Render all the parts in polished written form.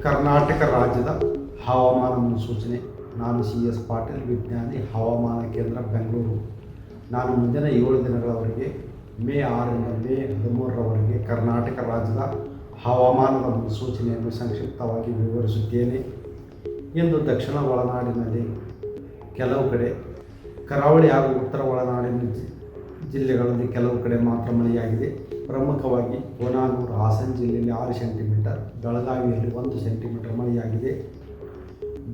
ಕರ್ನಾಟಕ ರಾಜ್ಯದ ಹವಾಮಾನ ಮುನ್ಸೂಚನೆ. ನಾನು CS ಪಾಟೀಲ್, ವಿಜ್ಞಾನಿ, ಹವಾಮಾನ ಕೇಂದ್ರ, ಬೆಂಗಳೂರು. ನಾನು ಮುಂದಿನ 7 ದಿನಗಳವರೆಗೆ ಮೇ 6ರಿಂದ ಮೇ 13ರವರೆಗೆ ಕರ್ನಾಟಕ ರಾಜ್ಯದ ಹವಾಮಾನದ ಮುನ್ಸೂಚನೆಯನ್ನು ಸಂಕ್ಷಿಪ್ತವಾಗಿ ವಿವರಿಸುತ್ತೇನೆ. ಇಂದು ದಕ್ಷಿಣ ಒಳನಾಡಿನಲ್ಲಿ ಕೆಲವು ಕಡೆ, ಕರಾವಳಿ ಹಾಗೂ ಉತ್ತರ ಒಳನಾಡಿನ ಜಿಲ್ಲೆಗಳಲ್ಲಿ ಕೆಲವು ಕಡೆ ಮಾತ್ರ ಮಳೆಯಾಗಿದೆ. ಪ್ರಮುಖವಾಗಿ ಹೊನ್ನಾವರ, ಹಾಸನ ಜಿಲ್ಲೆಯಲ್ಲಿ 6 ಸೆಂಟಿಮೀಟರ್, ಬೆಳಗಾವಿಯಲ್ಲಿ 1 ಸೆಂಟಿಮೀಟರ್ ಮಳೆಯಾಗಿದೆ.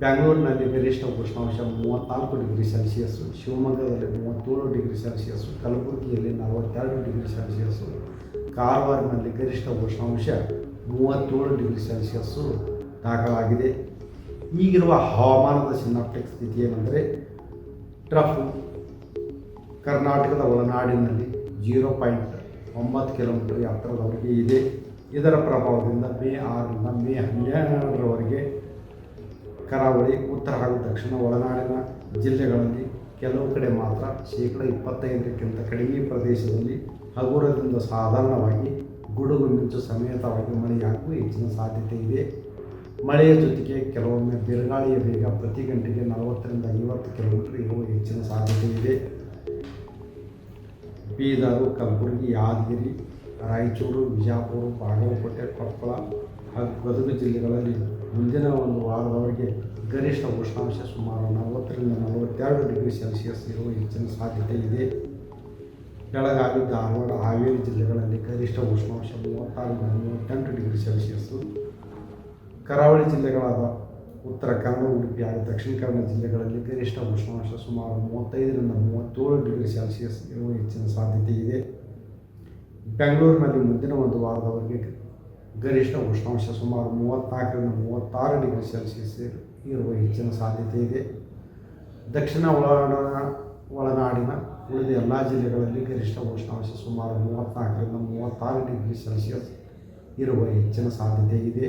ಬೆಂಗಳೂರಿನಲ್ಲಿ ಗರಿಷ್ಠ ಉಷ್ಣಾಂಶ 34 ಡಿಗ್ರಿ ಸೆಲ್ಸಿಯಸ್ಸು, ಶಿವಮೊಗ್ಗದಲ್ಲಿ 37 ಡಿಗ್ರಿ ಸೆಲ್ಸಿಯಸ್ಸು, ಕಲಬುರಗಿಯಲ್ಲಿ 42 ಡಿಗ್ರಿ ಸೆಲ್ಸಿಯಸ್ಸು, ಕಾರವಾರದಲ್ಲಿ ಗರಿಷ್ಠ ಉಷ್ಣಾಂಶ 37 ಡಿಗ್ರಿ ಸೆಲ್ಸಿಯಸ್ಸು ದಾಖಲಾಗಿದೆ. ಈಗಿರುವ ಹವಾಮಾನದ ಸಿನಾಪ್ಟಿಕ್ ಸ್ಥಿತಿ ಏನೆಂದರೆ, ಟ್ರಫ್ ಕರ್ನಾಟಕದ ಒಳನಾಡಿನಲ್ಲಿ 0.9 ಕಿಲೋಮೀಟರ್ ಎತ್ತರದವರೆಗೆ ಇದೆ. ಇದರ ಪ್ರಭಾವದಿಂದ ಮೇ 6ರಿಂದ ಮೇ 12ರವರೆಗೆ ಕರಾವಳಿ, ಉತ್ತರ ಹಾಗೂ ದಕ್ಷಿಣ ಒಳನಾಡಿನ ಜಿಲ್ಲೆಗಳಲ್ಲಿ ಕೆಲವು ಕಡೆ ಮಾತ್ರ 25%ಕ್ಕಿಂತ ಕಡಿಮೆ ಪ್ರದೇಶದಲ್ಲಿ ಹಗುರದಿಂದ ಸಾಧಾರಣವಾಗಿ ಗುಡುಗು ಮಿಂಚು ಸಮೇತವಾಗಿ ಮಳೆಯಾಗುವ ಹೆಚ್ಚಿನ ಸಾಧ್ಯತೆ ಇದೆ. ಮಳೆಯ ಜೊತೆಗೆ ಕೆಲವೊಮ್ಮೆ ಬಿರುಗಾಳಿಯ ವೇಗ ಪ್ರತಿ ಗಂಟೆಗೆ 40ರಿಂದ 50 ಕಿಲೋಮೀಟರ್ ಇರುವ ಹೆಚ್ಚಿನ ಸಾಧ್ಯತೆ ಇದೆ. ಬೀದರು, ಕಲಬುರಗಿ, ಯಾದಗಿರಿ, ರಾಯಚೂರು, ವಿಜಯಪುರ, ಬಾಗಲಕೋಟೆ, ಕೊಪ್ಪಳ ಹಾಗೂ ಗದಗ ಜಿಲ್ಲೆಗಳಲ್ಲಿ ಮುಂದಿನ ಒಂದು ವಾರದವರೆಗೆ ಗರಿಷ್ಠ ಉಷ್ಣಾಂಶ ಸುಮಾರು 40ರಿಂದ 42 ಡಿಗ್ರಿ ಸೆಲ್ಸಿಯಸ್ ಇರುವ ಹೆಚ್ಚಿನ ಸಾಧ್ಯತೆ ಇದೆ. ಬೆಳಗಾವಿ, ಧಾರವಾಡ, ಹಾವೇರಿ ಜಿಲ್ಲೆಗಳಲ್ಲಿ ಗರಿಷ್ಠ ಉಷ್ಣಾಂಶ 36ರಿಂದ 38 ಡಿಗ್ರಿ ಸೆಲ್ಸಿಯಸ್ಸು. ಕರಾವಳಿ ಜಿಲ್ಲೆಗಳಾದ ಉತ್ತರ ಕನ್ನಡ, ಉಡುಪಿ ಹಾಗೂ ದಕ್ಷಿಣ ಕನ್ನಡ ಜಿಲ್ಲೆಗಳಲ್ಲಿ ಗರಿಷ್ಠ ಉಷ್ಣಾಂಶ ಸುಮಾರು 35ರಿಂದ 37 ಡಿಗ್ರಿ ಸೆಲ್ಸಿಯಸ್ ಇರುವ ಹೆಚ್ಚಿನ ಸಾಧ್ಯತೆ ಇದೆ. ಬೆಂಗಳೂರಿನಲ್ಲಿ ಮುಂದಿನ ಒಂದು ವಾರದವರೆಗೆ ಗರಿಷ್ಠ ಉಷ್ಣಾಂಶ ಸುಮಾರು 34ರಿಂದ 36 ಡಿಗ್ರಿ ಸೆಲ್ಸಿಯಸ್ ಇರುವ ಹೆಚ್ಚಿನ ಸಾಧ್ಯತೆ ಇದೆ. ದಕ್ಷಿಣ ಒಳನಾಡಿನ ಉಳಿದ ಎಲ್ಲ ಜಿಲ್ಲೆಗಳಲ್ಲಿ ಗರಿಷ್ಠ ಉಷ್ಣಾಂಶ ಸುಮಾರು 34ರಿಂದ 36 ಡಿಗ್ರಿ ಸೆಲ್ಸಿಯಸ್ ಇರುವ ಹೆಚ್ಚಿನ ಸಾಧ್ಯತೆ ಇದೆ.